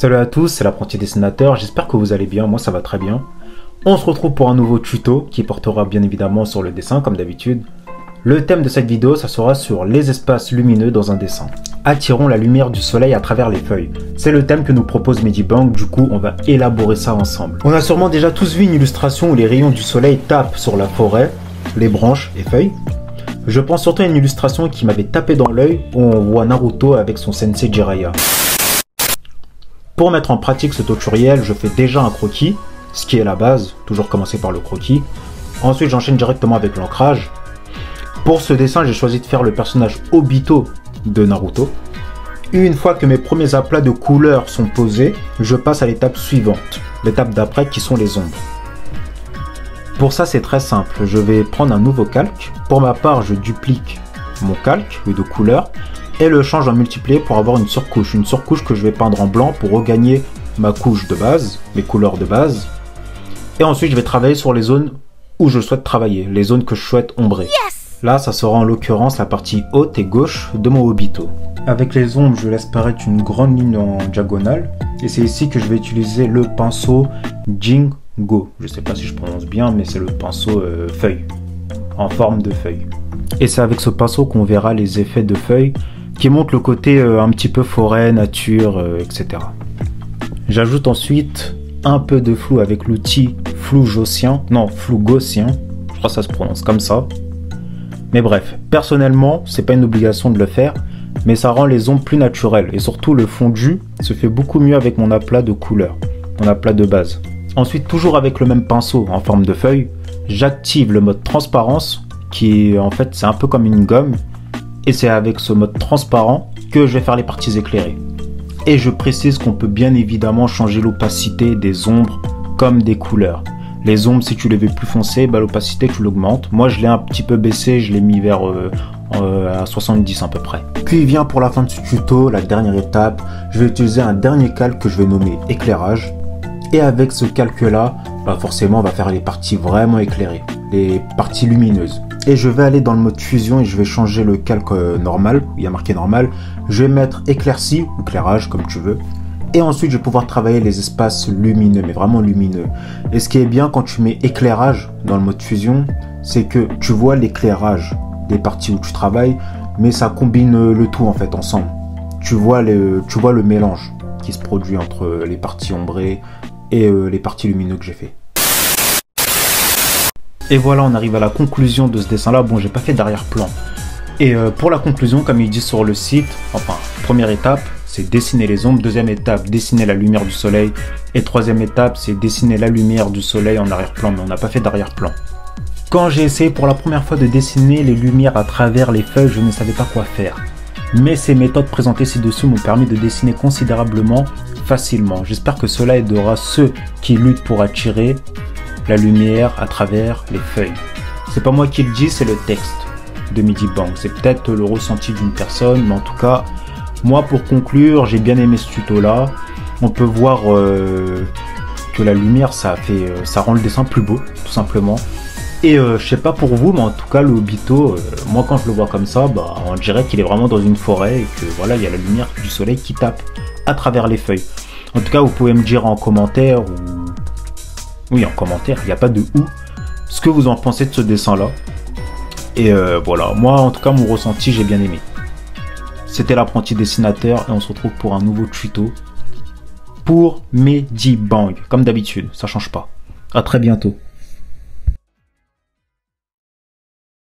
Salut à tous, c'est l'apprenti dessinateur, j'espère que vous allez bien, moi ça va très bien. On se retrouve pour un nouveau tuto qui portera bien évidemment sur le dessin comme d'habitude. Le thème de cette vidéo, ça sera sur les espaces lumineux dans un dessin. Attirons la lumière du soleil à travers les feuilles. C'est le thème que nous propose Medibang, du coup on va élaborer ça ensemble. On a sûrement déjà tous vu une illustration où les rayons du soleil tapent sur la forêt, les branches et feuilles. Je pense surtout à une illustration qui m'avait tapé dans l'œil où on voit Naruto avec son sensei Jiraiya. Pour mettre en pratique ce tutoriel, je fais déjà un croquis, ce qui est la base, toujours commencer par le croquis. Ensuite j'enchaîne directement avec l'ancrage. Pour ce dessin, j'ai choisi de faire le personnage Obito de Naruto. Une fois que mes premiers aplats de couleurs sont posés, je passe à l'étape suivante, l'étape d'après qui sont les ombres. Pour ça, c'est très simple, je vais prendre un nouveau calque. Pour ma part, je duplique mon calque de couleur et le change en multiplié pour avoir une surcouche que je vais peindre en blanc pour regagner ma couche de base, mes couleurs de base. Et ensuite, je vais travailler sur les zones où je souhaite travailler, les zones que je souhaite ombrer. Yes! Là, ça sera en l'occurrence la partie haute et gauche de mon Obito. Avec les ombres, je laisse paraître une grande ligne en diagonale. Et c'est ici que je vais utiliser le pinceau Jingo. Je ne sais pas si je prononce bien, mais c'est le pinceau feuille, en forme de feuille. Et c'est avec ce pinceau qu'on verra les effets de feuilles qui montrent le côté un petit peu forêt, nature, etc. J'ajoute ensuite un peu de flou avec l'outil flou gaussien. Je crois que ça se prononce comme ça. Mais bref, personnellement, c'est pas une obligation de le faire, mais ça rend les ombres plus naturelles. Et surtout, le fondu se fait beaucoup mieux avec mon aplat de couleur, mon aplat de base. Ensuite, toujours avec le même pinceau en forme de feuille, j'active le mode transparence, qui en fait, c'est un peu comme une gomme. Et c'est avec ce mode transparent que je vais faire les parties éclairées. Et je précise qu'on peut bien évidemment changer l'opacité des ombres comme des couleurs. Les ombres, si tu les veux plus foncées, bah, l'opacité tu l'augmentes. Moi je l'ai un petit peu baissé, je l'ai mis vers à 70 à peu près. Puis vient pour la fin de ce tuto, la dernière étape, je vais utiliser un dernier calque que je vais nommer éclairage. Et avec ce calque là, bah forcément on va faire les parties vraiment éclairées, les parties lumineuses. Et je vais aller dans le mode fusion et je vais changer le calque normal, où il y a marqué normal. Je vais mettre éclairci ou éclairage comme tu veux. Et ensuite, je vais pouvoir travailler les espaces lumineux, mais vraiment lumineux. Et ce qui est bien quand tu mets éclairage dans le mode fusion, c'est que tu vois l'éclairage des parties où tu travailles, mais ça combine le tout en fait ensemble. Tu vois le mélange qui se produit entre les parties ombrées et les parties lumineuses que j'ai fait. Et voilà, on arrive à la conclusion de ce dessin-là. Bon, j'ai pas fait d'arrière-plan. Et pour la conclusion, comme il dit sur le site, enfin, première étape, c'est dessiner les ombres. Deuxième étape, dessiner la lumière du soleil. Et troisième étape, c'est dessiner la lumière du soleil en arrière-plan. Mais on n'a pas fait d'arrière-plan. Quand j'ai essayé pour la première fois de dessiner les lumières à travers les feuilles, je ne savais pas quoi faire. Mais ces méthodes présentées ci-dessous m'ont permis de dessiner considérablement facilement. J'espère que cela aidera ceux qui luttent pour attirer la lumière à travers les feuilles. C'est pas moi qui le dis, c'est le texte de Medibang. C'est peut-être le ressenti d'une personne, mais en tout cas, moi pour conclure, j'ai bien aimé ce tuto là. On peut voir que la lumière ça rend le dessin plus beau, tout simplement. Et je sais pas pour vous, mais en tout cas le Obito, moi quand je le vois comme ça, bah, on dirait qu'il est vraiment dans une forêt et que voilà, il y a la lumière du soleil qui tape à travers les feuilles. En tout cas, vous pouvez me dire en commentaire ou... Oui, en commentaire, il n'y a pas de ou, ce que vous en pensez de ce dessin-là. Et voilà, moi en tout cas, mon ressenti, j'ai bien aimé. C'était l'apprenti dessinateur et on se retrouve pour un nouveau tuto pour Medibang. Comme d'habitude, ça change pas. À très bientôt.